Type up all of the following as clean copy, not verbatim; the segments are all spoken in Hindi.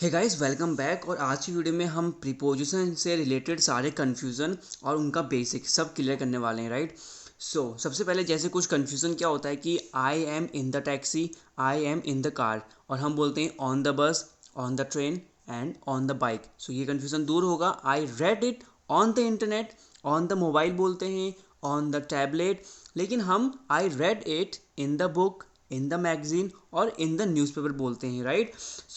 Hey guys, welcome back. और आज की वीडियो में हम प्रीपोजिशन से रिलेटेड सारे कन्फ्यूज़न और उनका बेसिक सब क्लियर करने वाले हैं, राइट। सबसे पहले जैसे कुछ कन्फ्यूज़न क्या होता है कि I am in the taxi, I am in the car, और हम बोलते हैं ऑन द बस, on the train and on the bike. ये कन्फ्यूज़न दूर होगा। I read it on the internet, on the mobile बोलते हैं, ऑन द टैबलेट, लेकिन हम I read it in the book, in the magazine और इन द न्यूज़पेपर बोलते हैं, राइट।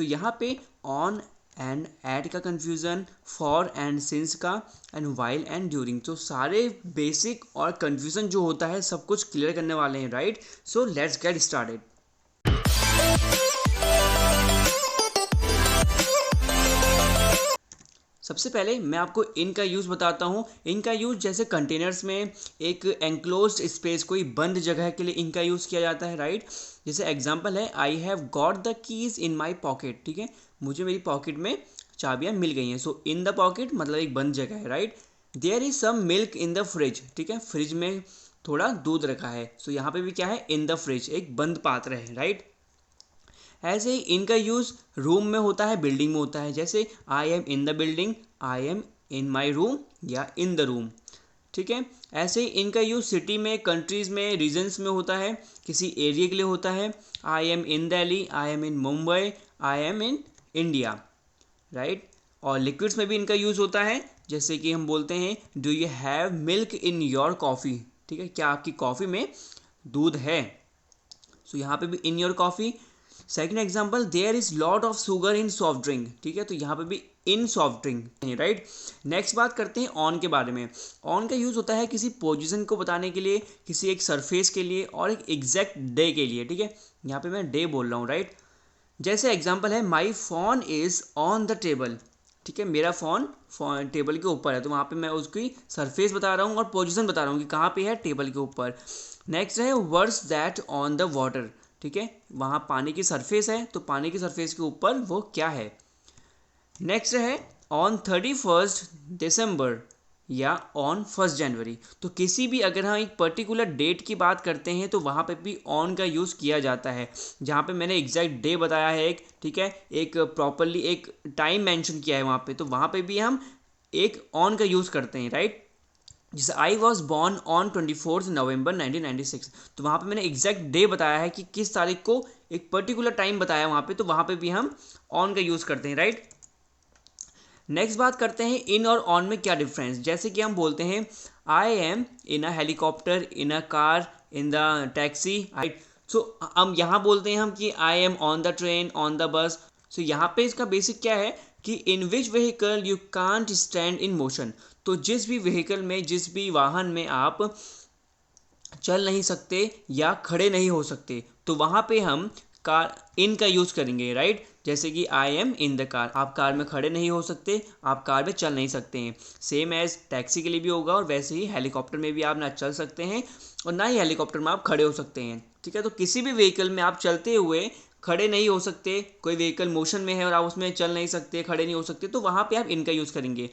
यहाँ पे ऑन एंड एट का कन्फ्यूज़न, फॉर एंड सिंस का, एंड वाइल एंड ड्यूरिंग। तो सारे बेसिक और कन्फ्यूज़न जो होता है सब कुछ क्लियर करने वाले हैं, राइट। Let's get started. सबसे पहले मैं आपको इन का यूज़ बताता हूँ। इन का यूज़ जैसे कंटेनर्स में एक एंक्लोज्ड स्पेस, कोई बंद जगह के लिए इनका यूज़ किया जाता है, राइट। जैसे एग्जांपल है, I have got the keys in my pocket, ठीक है, मुझे मेरी पॉकेट में चाबियाँ मिल गई हैं। इन द पॉकेट मतलब एक बंद जगह है, right. There is some milk in the fridge, ठीक है, फ्रिज में थोड़ा दूध रखा है। यहाँ पे भी क्या है, इन द फ्रिज, एक बंद पात्र है, राइट। ऐसे ही इनका यूज़ रूम में होता है, बिल्डिंग में होता है। जैसे आई am in the building, I am in my room या इन द रूम, ठीक है। ऐसे ही इनका यूज़ सिटी में, कंट्रीज़ में, रीजन्स में होता है, किसी एरिया के लिए होता है। आई am in Delhi, I am in Mumbai, I am in India, right. और लिक्विड्स में भी इनका यूज़ होता है। जैसे कि हम बोलते हैं, do you have milk in your coffee, ठीक है, क्या आपकी कॉफ़ी में दूध है। यहाँ पे भी in your coffee. Second example, there is lot of sugar in soft drink, ठीक है, तो यहाँ पे भी in soft drink, right. Next बात करते हैं ऑन के बारे में। ऑन का यूज़ होता है किसी पोजीशन को बताने के लिए, किसी एक सरफेस के लिए और एक एग्जैक्ट डे के लिए, ठीक है। यहाँ पे मैं डे बोल रहा हूँ, राइट। जैसे एग्जांपल है, my phone is on the table, ठीक है, मेरा फ़ोन टेबल के ऊपर है। तो वहाँ पे मैं उसकी सरफेस बता रहा हूँ और पोजीशन बता रहा हूँ कि कहाँ पे है, टेबल के ऊपर। नेक्स्ट है, words that on the water, ठीक है, वहाँ पानी की सरफेस है, तो पानी की सरफेस के ऊपर वो क्या है। नेक्स्ट है, ऑन 31 दिसंबर या ऑन 1 जनवरी। तो किसी भी, अगर हम एक पर्टिकुलर डेट की बात करते हैं तो वहाँ पे भी ऑन का यूज़ किया जाता है। जहाँ पे मैंने एग्जैक्ट डे बताया है एक, ठीक है, एक प्रॉपरली एक टाइम मेंशन किया है वहाँ पे, तो वहाँ पे भी हम एक ऑन का यूज़ करते हैं, राइट। जैसे आई वॉज बॉर्न ऑन 24 नवंबर 1996, तो वहाँ पे मैंने एग्जैक्ट डे बताया है कि किस तारीख को, एक पर्टिकुलर टाइम बताया वहाँ पे, तो वहाँ पे भी हम ऑन का यूज़ करते हैं, राइट। नेक्स्ट बात करते हैं इन और ऑन में क्या डिफरेंस। जैसे कि हम बोलते हैं, I am in a helicopter, in a car, in the taxi, right. हम यहाँ बोलते हैं हम कि I am on the train, on the bus. यहाँ पे इसका बेसिक क्या है कि in which vehicle you can't stand in motion. तो जिस भी व्हीकल में, जिस भी वाहन में आप चल नहीं सकते या खड़े नहीं हो सकते, तो वहाँ पे हम कार इन का यूज़ करेंगे, राइट। जैसे कि I am in the car, आप कार में खड़े नहीं हो सकते, आप कार में चल नहीं सकते हैं। सेम एज टैक्सी के लिए भी होगा, और वैसे ही हेलीकॉप्टर में भी आप ना चल सकते हैं और ना ही हेलीकॉप्टर में आप खड़े हो सकते हैं, ठीक है। तो किसी भी व्हीकल में आप चलते हुए खड़े नहीं हो सकते, कोई व्हीकल मोशन में है और आप उसमें चल नहीं सकते, खड़े नहीं हो सकते, तो वहाँ पे आप इनका यूज़ करेंगे।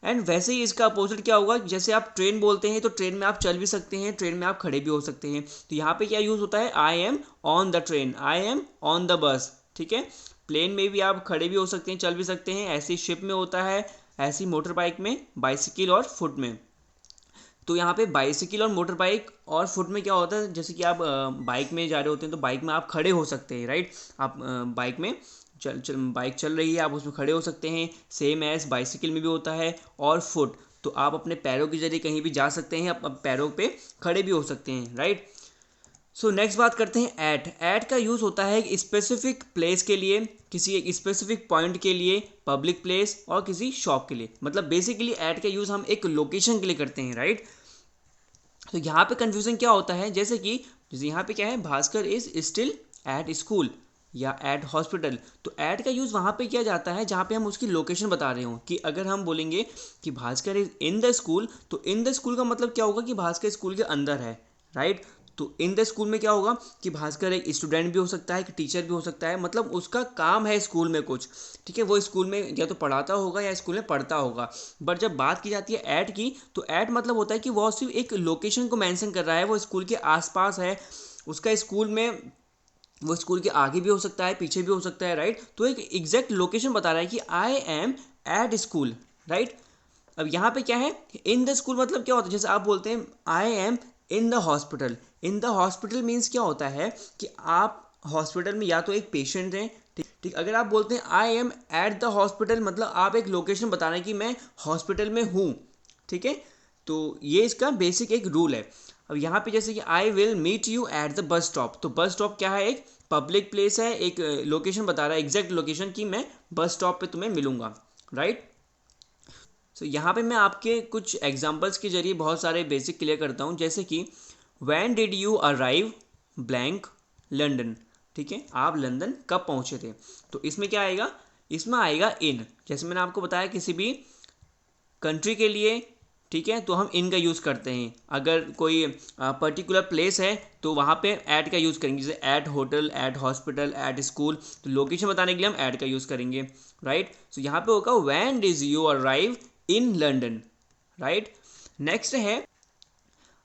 एंड वैसे ही इसका अपोजिट क्या होगा, जैसे आप ट्रेन बोलते हैं तो ट्रेन में आप चल भी सकते हैं, ट्रेन में आप खड़े भी हो सकते हैं। तो यहाँ पे क्या यूज़ होता है, आई am on the train, I am on the बस, ठीक है। प्लेन में भी आप खड़े भी हो सकते हैं, चल भी सकते हैं, ऐसी शिप में होता है, ऐसी मोटर बाइक में, बाइसिकल और फुट में। तो यहाँ पे बाइसिकल और मोटर बाइक और फुट में क्या होता है, जैसे कि आप बाइक में जा रहे होते हैं तो बाइक में आप खड़े हो सकते हैं, राइट। आप बाइक में बाइक चल रही है, आप उसमें खड़े हो सकते हैं। सेम एज बाइसिकल में भी होता है। और फुट, तो आप अपने पैरों के जरिए कहीं भी जा सकते हैं, आप पैरों पे खड़े भी हो सकते हैं, राइट। नेक्स्ट बात करते हैं ऐट का यूज़ होता है एक स्पेसिफिक प्लेस के लिए, किसी एक स्पेसिफिक पॉइंट के लिए, पब्लिक प्लेस और किसी शॉप के लिए। मतलब बेसिकली ऐट का यूज़ हम एक लोकेशन के लिए करते हैं, राइट। तो यहाँ पे कन्फ्यूजन क्या होता है, जैसे यहाँ पे क्या है, Bhaskar is still at school या एट हॉस्पिटल। तो एट का यूज़ वहाँ पे किया जाता है जहाँ पे हम उसकी लोकेशन बता रहे हो। कि अगर हम बोलेंगे कि Bhaskar is in the school, तो इन द स्कूल का मतलब क्या होगा कि भास्कर स्कूल के अंदर है, राइट। तो इन द स्कूल में क्या होगा कि भास्कर एक स्टूडेंट भी हो सकता है, एक टीचर भी हो सकता है, मतलब उसका काम है स्कूल में कुछ, ठीक है, वो स्कूल में या तो पढ़ाता होगा या स्कूल में पढ़ता होगा। बट जब बात की जाती है ऐट की, तो ऐट मतलब होता है कि वो सिर्फ एक लोकेशन को मेंशन कर रहा है, वो स्कूल के आसपास है, उसका स्कूल में वो स्कूल के आगे भी हो सकता है, पीछे भी हो सकता है, राइट। तो एक एग्जैक्ट लोकेशन बता रहा है कि I M at school, right. अब यहाँ पे क्या है, इन द स्कूल मतलब क्या होता है, जैसे आप बोलते हैं I am in the hospital. In the hospital means क्या होता है कि आप हॉस्पिटल में या तो एक पेशेंट हैं, ठीक ठीक। अगर आप बोलते हैं I M at the hospital मतलब आप एक लोकेशन बता रहे हैं कि मैं हॉस्पिटल में हूँ, ठीक है। तो ये इसका बेसिक एक रूल है। अब यहाँ पे जैसे कि I will meet you at the bus stop, तो बस स्टॉप क्या है, एक पब्लिक प्लेस है, एक लोकेशन बता रहा है, एग्जैक्ट लोकेशन कि मैं बस स्टॉप पे तुम्हें मिलूंगा, राइट। तो यहाँ पे मैं आपके कुछ एग्जांपल्स के जरिए बहुत सारे बेसिक क्लियर करता हूँ, जैसे कि when did you arrive blank London, ठीक है, आप लंदन कब पहुँचे थे। तो इसमें क्या आएगा, इसमें आएगा इन, जैसे मैंने आपको बताया किसी भी कंट्री के लिए, ठीक है, तो हम इन का यूज़ करते हैं। अगर कोई पर्टिकुलर प्लेस है तो वहाँ पे ऐट का यूज़ करेंगे, जैसे at hotel, at hospital, at school. तो लोकेशन बताने के लिए हम ऐट का यूज़ करेंगे, राइट। सो यहाँ पे होगा when did you arrive in London, right. Next है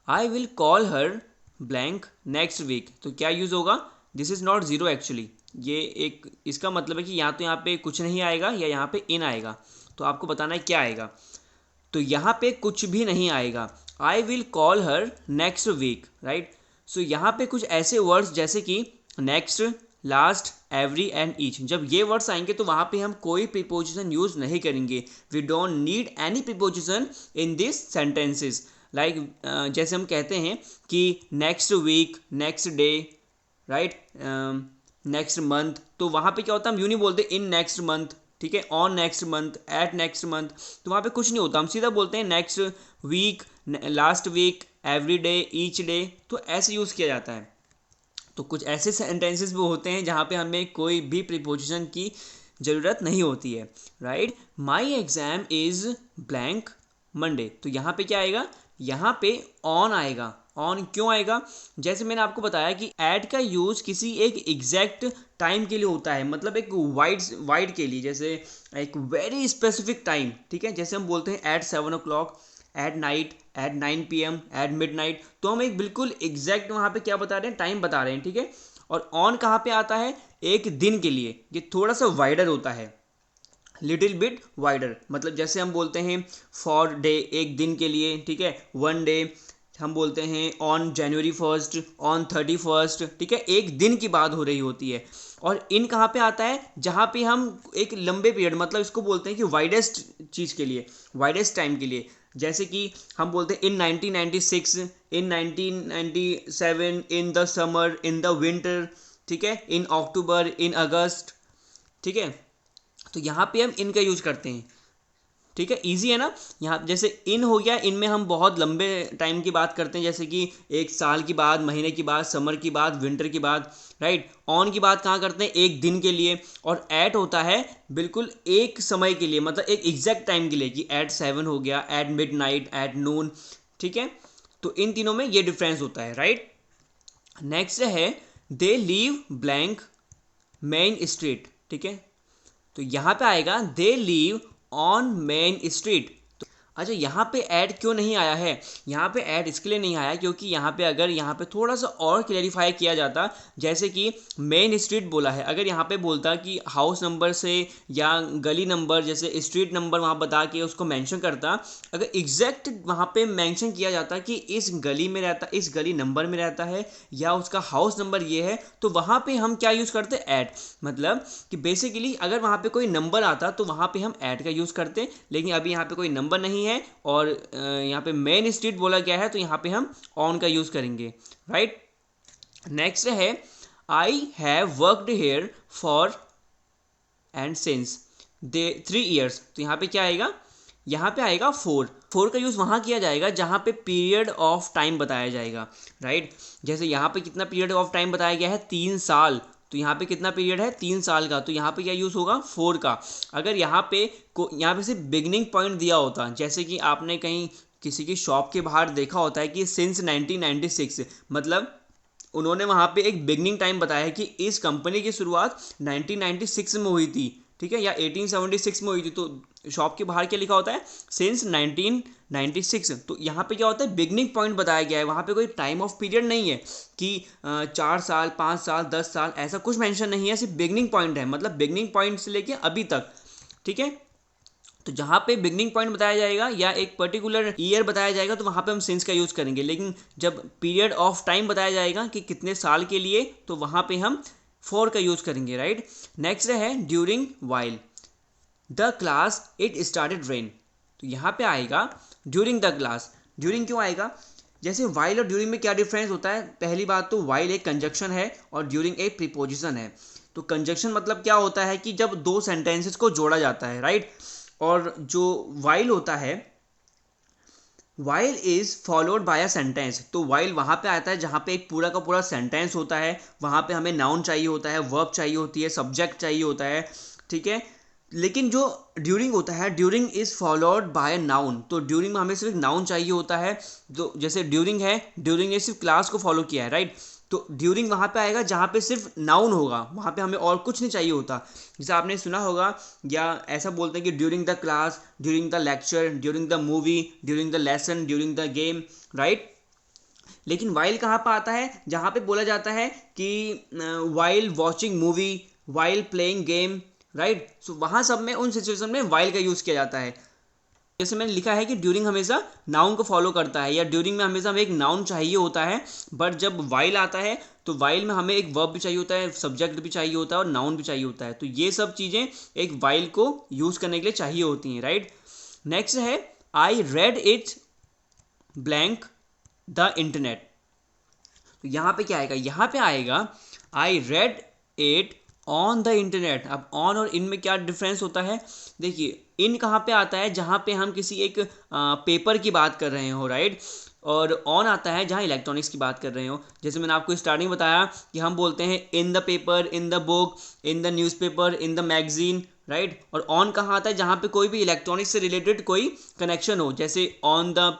I will call her blank next week, तो क्या यूज़ होगा, this is not zero actually. ये एक इसका मतलब है कि या तो यहाँ पे कुछ नहीं आएगा या यहाँ पे इन आएगा, तो आपको बताना है क्या आएगा। तो यहाँ पे कुछ भी नहीं आएगा, I will call her next week, right. So यहाँ पे कुछ ऐसे वर्ड्स जैसे कि next, last, every and each, जब ये वर्ड्स आएंगे तो वहाँ पे हम कोई प्रीपोजिशन यूज़ नहीं करेंगे। We don't need any preposition in this sentences. Like जैसे हम कहते हैं कि next week, next day, right, next month, तो वहाँ पे क्या होता है, हम यूँ नहीं बोलते इन नेक्स्ट मंथ, ठीक है, on next month, at next month, तो वहाँ पे कुछ नहीं होता, हम सीधा बोलते हैं next week, last week, every day, each day, तो ऐसे यूज़ किया जाता है। तो कुछ ऐसे सेंटेंसेस भी होते हैं जहाँ पे हमें कोई भी प्रीपोजिशन की ज़रूरत नहीं होती है, right. My exam is blank Monday, तो यहाँ पे क्या आएगा, यहाँ पे ऑन आएगा। ऑन क्यों आएगा, जैसे मैंने आपको बताया कि ऐड का यूज़ किसी एक एग्जैक्ट टाइम के लिए होता है, मतलब एक वाइड के लिए, जैसे एक वेरी स्पेसिफिक टाइम, ठीक है। जैसे हम बोलते हैं at 7 o'clock, at night, at 9 PM, at midnight, तो हम एक बिल्कुल एग्जैक्ट वहाँ पे क्या बता रहे हैं, टाइम बता रहे हैं, ठीक है। और ऑन कहाँ पे आता है, एक दिन के लिए, ये थोड़ा सा वाइडर होता है, लिटिल बिट वाइडर, मतलब जैसे हम बोलते हैं फॉर डे, एक दिन के लिए, ठीक है, वन डे, हम बोलते हैं on January 1st, on 31st, ठीक है, एक दिन की बात हो रही होती है। और इन कहाँ पे आता है, जहाँ पे हम एक लंबे पीरियड, मतलब इसको बोलते हैं कि वाइडेस्ट चीज़ के लिए, वाइडेस्ट टाइम के लिए, जैसे कि हम बोलते हैं इन 1996, इन 1997, in the summer, in the winter, ठीक है, इन अक्टूबर, इन अगस्त, ठीक है। तो यहाँ पे हम इन का यूज करते हैं, ठीक है, इजी है ना। यहाँ जैसे इन हो गया, इनमें हम बहुत लंबे टाइम की बात करते हैं, जैसे कि एक साल की बात, महीने की बात, समर की बात, विंटर की बात, राइट। ऑन की बात कहाँ करते हैं, एक दिन के लिए। और एट होता है बिल्कुल एक समय के लिए, मतलब एक एग्जैक्ट टाइम के लिए, कि एट 7 हो गया, at mid night, at noon, ठीक है। तो इन तीनों में ये डिफरेंस होता है, राइट। नेक्स्ट है दे लीव ब्लैंक मेन स्ट्रीट, ठीक है। तो यहाँ पे आएगा दे लीव ऑन मेन स्ट्रीट। तो अच्छा, यहाँ पे ऐड क्यों नहीं आया है, यहाँ पे ऐड इसके लिए नहीं आया क्योंकि यहाँ पे अगर यहाँ पे थोड़ा सा और क्लेरिफाई किया जाता, जैसे कि मेन स्ट्रीट बोला है, अगर यहाँ पे बोलता कि हाउस नंबर से या गली नंबर, जैसे स्ट्रीट नंबर वहाँ बता के उसको मेंशन करता, अगर एग्जैक्ट वहाँ पे मेंशन किया जाता कि इस गली में रहता, इस गली नंबर में रहता है, या उसका हाउस नंबर ये है, तो वहाँ पे हम क्या यूज़ करते, ऐड। मतलब कि बेसिकली अगर वहाँ पे कोई नंबर आता तो वहाँ पे हम ऐड का यूज़ करते, लेकिन अभी यहाँ पे कोई नंबर नहीं है और यहाँ पे मेन स्ट्रीट बोला गया है, तो यहाँ पे हम ऑन का यूज़ करेंगे, राइट। नेक्स्ट है I have worked here for and since they 3 years, तो यहाँ पे क्या आएगा, यहाँ पे आएगा फोर का यूज़ वहाँ किया जाएगा जहाँ पे पीरियड ऑफ टाइम बताया जाएगा, राइट। जैसे यहाँ पे कितना पीरियड ऑफ टाइम बताया गया है, 3 साल, तो यहाँ पे कितना पीरियड है, 3 साल का, तो यहाँ पे क्या यूज़ होगा, 4 का। अगर यहाँ पे यहाँ पे सिर्फ बिगनिंग पॉइंट दिया होता, जैसे कि आपने कहीं किसी की शॉप के बाहर देखा होता है कि सिंस 1996, मतलब उन्होंने वहाँ पे एक बिगनिंग टाइम बताया है कि इस कंपनी की शुरुआत 1996 में हुई थी, ठीक है, या 1876 में हुई थी। तो शॉप के बाहर क्या लिखा होता है, सिंस 1996। तो यहाँ पे क्या होता है, बिगनिंग पॉइंट बताया गया है, वहाँ पे कोई टाइम ऑफ पीरियड नहीं है कि 4 साल 5 साल 10 साल, ऐसा कुछ मेंशन नहीं है, सिर्फ बिगनिंग पॉइंट है, मतलब बिगनिंग पॉइंट से लेके अभी तक। ठीक है, तो जहाँ पे बिगनिंग पॉइंट बताया जाएगा या एक पर्टिकुलर ईयर बताया जाएगा तो वहाँ पे हम सिंस का यूज़ करेंगे, लेकिन जब पीरियड ऑफ टाइम बताया जाएगा कि कितने साल के लिए, तो वहाँ पे हम फॉर का यूज़ करेंगे, राइट। नेक्स्ट है during while the class it started rain. तो यहाँ पे आएगा ड्यूरिंग द क्लास। ड्यूरिंग क्यों आएगा, जैसे वाइल और ड्यूरिंग में क्या डिफरेंस होता है, पहली बात तो वाइल एक कंजक्शन है और ड्यूरिंग एक प्रीपोजिशन है। तो कंजक्शन मतलब क्या होता है कि जब दो सेंटेंसेस को जोड़ा जाता है, राइट। और जो वाइल होता है, while is followed by a sentence. तो वाइल वहाँ पे आता है जहाँ पे एक पूरा का पूरा सेंटेंस होता है, वहाँ पे हमें नाउन चाहिए होता है, वर्ब चाहिए होती है, सब्जेक्ट चाहिए होता है, ठीक है। लेकिन जो ड्यूरिंग होता है, during is followed by noun. तो ड्यूरिंग में हमें सिर्फ नाउन चाहिए होता है। तो जैसे ड्यूरिंग है, ड्यूरिंग ने सिर्फ क्लास को फॉलो किया है, राइट। तो ड्यूरिंग वहाँ पे आएगा जहाँ पे सिर्फ नाउन होगा, वहाँ पे हमें और कुछ नहीं चाहिए होता। जैसे आपने सुना होगा या ऐसा बोलते हैं कि during the class, during the lecture, during the movie, during the lesson, during the game, right. लेकिन वाइल कहाँ पर आता है, जहाँ पे बोला जाता है कि while watching movie, while playing game, right. So वहाँ सब में, उन सिचुएशन में वाइल का यूज़ किया जाता है। जैसे मैंने लिखा है कि ड्यूरिंग हमेशा नाउन को फॉलो करता है, या ड्यूरिंग में हमेशा हमें एक नाउन चाहिए होता है, बट जब वाइल आता है तो वाइल में हमें एक वर्ब भी चाहिए होता है, सब्जेक्ट भी चाहिए होता है और नाउन भी चाहिए होता है। तो ये सब चीज़ें एक वाइल को यूज़ करने के लिए चाहिए होती हैं, राइट। नेक्स्ट है I read it blank the internet. तो यहाँ पे क्या आएगा, यहाँ पे आएगा I read it on the internet. अब ऑन और इन में क्या डिफरेंस होता है, देखिए इन कहाँ पे आता है, जहाँ पे हम किसी एक पेपर की बात कर रहे हो, राइट। और ऑन आता है जहाँ इलेक्ट्रॉनिक्स की बात कर रहे हो। जैसे मैंने आपको स्टार्टिंग बताया कि हम बोलते हैं in the paper, in the book, in the newspaper, in the magazine, right. और ऑन कहाँ आता है, जहाँ पे कोई भी इलेक्ट्रॉनिक्स से रिलेटेड कोई कनेक्शन हो, जैसे on the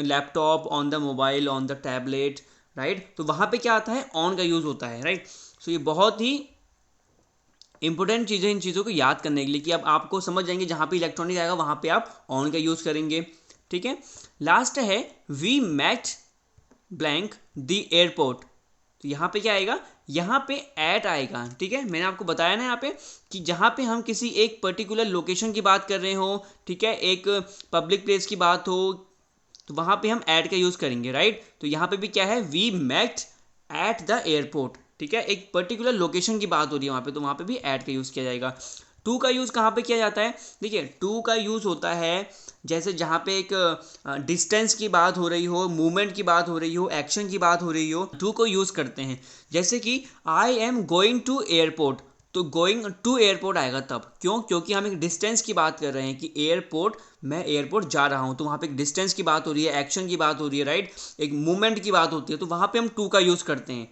laptop, on the mobile, on the tablet, right. तो वहाँ पे क्या आता है, ऑन का यूज़ होता है, राइट। सो ये बहुत ही इंपॉर्टेंट चीज़ें, इन चीज़ों को याद करने के लिए कि अब आपको समझ जाएंगे जहाँ पे इलेक्ट्रॉनिक आएगा वहाँ पे आप ऑन का यूज़ करेंगे, ठीक है। लास्ट है we met blank the airport. तो यहाँ पे क्या आएगा, यहाँ पे एट आएगा, ठीक है। मैंने आपको बताया ना यहाँ पे कि जहाँ पे हम किसी एक पर्टिकुलर लोकेशन की बात कर रहे हो, ठीक है, एक पब्लिक प्लेस की बात हो, तो वहाँ पे हम ऐट का यूज़ करेंगे, राइट। तो यहाँ पे भी क्या है, we met at the airport, ठीक है, एक पर्टिकुलर लोकेशन की बात हो रही है वहाँ पे, तो वहाँ पे भी ऐट का यूज़ किया जाएगा। टू का यूज़ कहाँ पे किया जाता है, देखिए टू का यूज़ होता है जैसे जहाँ पे एक डिस्टेंस की बात हो रही हो, मूवमेंट की बात हो रही हो, एक्शन की बात हो रही हो, टू को यूज़ करते हैं। जैसे कि I am going to airport, तो गोइंग टू एयरपोर्ट आएगा तब, क्यों, क्योंकि हम एक डिस्टेंस की बात कर रहे हैं कि एयरपोर्ट, मैं एयरपोर्ट जा रहा हूँ, तो वहाँ पे एक डिस्टेंस की बात हो रही है, एक्शन की बात हो रही है, राइट, एक मूवमेंट की बात होती है, तो वहाँ पे हम टू का यूज़ करते हैं।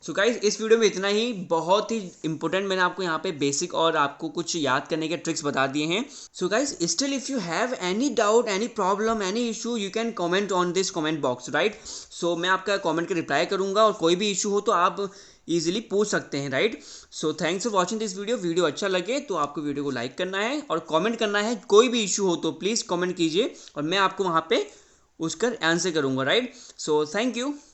सो गाइस इस वीडियो में इतना ही, बहुत ही इंपॉर्टेंट मैंने आपको यहाँ पे बेसिक और आपको कुछ याद करने के ट्रिक्स बता दिए हैं। So guys still if you have any doubt, any problem, any issue, you can comment on this comment box, right. So मैं आपका कमेंट का रिप्लाई करूँगा और कोई भी इशू हो तो आप ईजिली पूछ सकते हैं, right. So thanks for watching this video. Video अच्छा लगे तो आपको वीडियो को लाइक करना है और कॉमेंट करना है, कोई भी इशू हो तो प्लीज़ कॉमेंट कीजिए और मैं आपको वहाँ पे उसका आंसर करूँगा, राइट। So thank you.